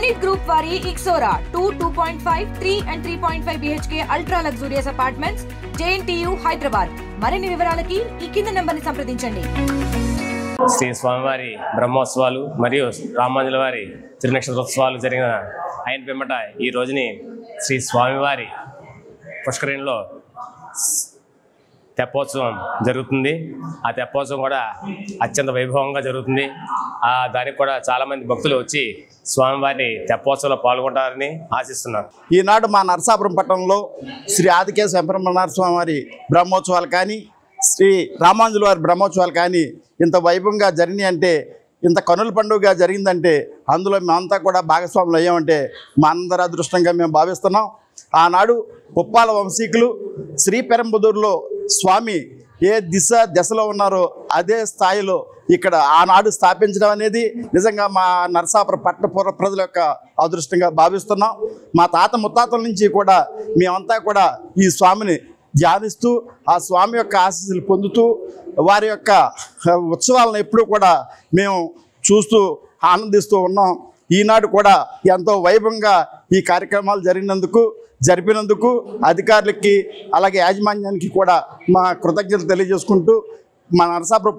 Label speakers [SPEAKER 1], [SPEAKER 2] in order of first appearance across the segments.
[SPEAKER 1] Granite Group vari Ixora 2.5, 3 and 3.5 BHK ultra luxurious apartments JNTU Hyderabad. మరిన్ని వివరాలకి ఈ కింద నంబర్ని సంప్రదించండి.
[SPEAKER 2] శ్రీ స్వామివారి బ్రహ్మోత్సవాలు మరియు రామాంజుల వారి తిరునక్షత్రోత్సవాలు జరిగిన ఆయన పిమ్మట ఈ రోజుని శ్రీ స్వామివారి పుష్కరిణిలో తెప్పోత్సవం జరుగుతుంది. ఆ తెప్పోత్సవం కూడా అత్యంత వైభవంగా జరుగుతుంది. దానికి కూడా చాలామంది భక్తులు వచ్చి స్వామివారి తెప్పోత్సవంలో పాల్గొంటారని ఆశిస్తున్నారు.
[SPEAKER 3] ఈనాడు మా నరసాపురం పట్టణంలో శ్రీ ఆదికేశవ బ్రహ్మనాథస్వామి వారి బ్రహ్మోత్సవాలు కానీ శ్రీ రామాంజుల వారి బ్రహ్మోత్సవాలు కానీ ఇంత వైభవంగా జరిగినాయి అంటే, ఇంత కనుల పండుగగా జరిగిందంటే అందులో మేమంతా కూడా భాగస్వాములు అయ్యామంటే మా అందరి అదృష్టంగా మేము భావిస్తున్నాం. ఆనాడు ఉప్పాల వంశీకులు శ్రీపెరంబదూరులో స్వామి ఏ దశలో ఉన్నారో అదే స్థాయిలో ఇక్కడ ఆనాడు స్థాపించడం అనేది నిజంగా మా నరసాపురం పట్టణ ప్రజల యొక్క అదృష్టంగా భావిస్తున్నాం. మా తాత ముత్తాతల నుంచి కూడా మేమంతా కూడా ఈ స్వామిని ధ్యానిస్తూ ఆ స్వామి యొక్క ఆశీస్సులు పొందుతూ వారి యొక్క ఉత్సవాలను ఎప్పుడూ కూడా మేము చూస్తూ ఆనందిస్తూ ఉన్నాం. ఈనాడు కూడా ఎంతో వైభవంగా ఈ కార్యక్రమాలు జరిపినందుకు అధికారులకి అలాగే యాజమాన్యానికి కూడా మా కృతజ్ఞతలు తెలియజేసుకుంటూ మా నరసాపురం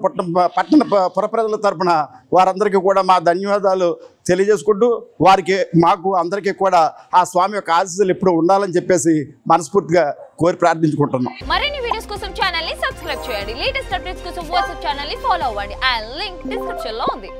[SPEAKER 3] పట్టణ పుర ప్రజల తరపున వారందరికీ కూడా మా ధన్యవాదాలు తెలియజేసుకుంటూ మాకు అందరికీ కూడా ఆ స్వామి యొక్క ఆశీస్సులు ఎప్పుడు ఉండాలని చెప్పేసి మనస్ఫూర్తిగా కోరి ప్రార్థించుకుంటున్నాం.
[SPEAKER 4] మరిన్ని వీడియోస్ కోసం ఛానల్ ని సబ్స్క్రైబ్ చేయండి. లేటెస్ట్ అప్డేట్స్ కోసం వాట్సాప్ ఛానల్ ని ఫాలో అవ్వండి. ఆ లింక్ డిస్క్రిప్షన్ లో ఉంది.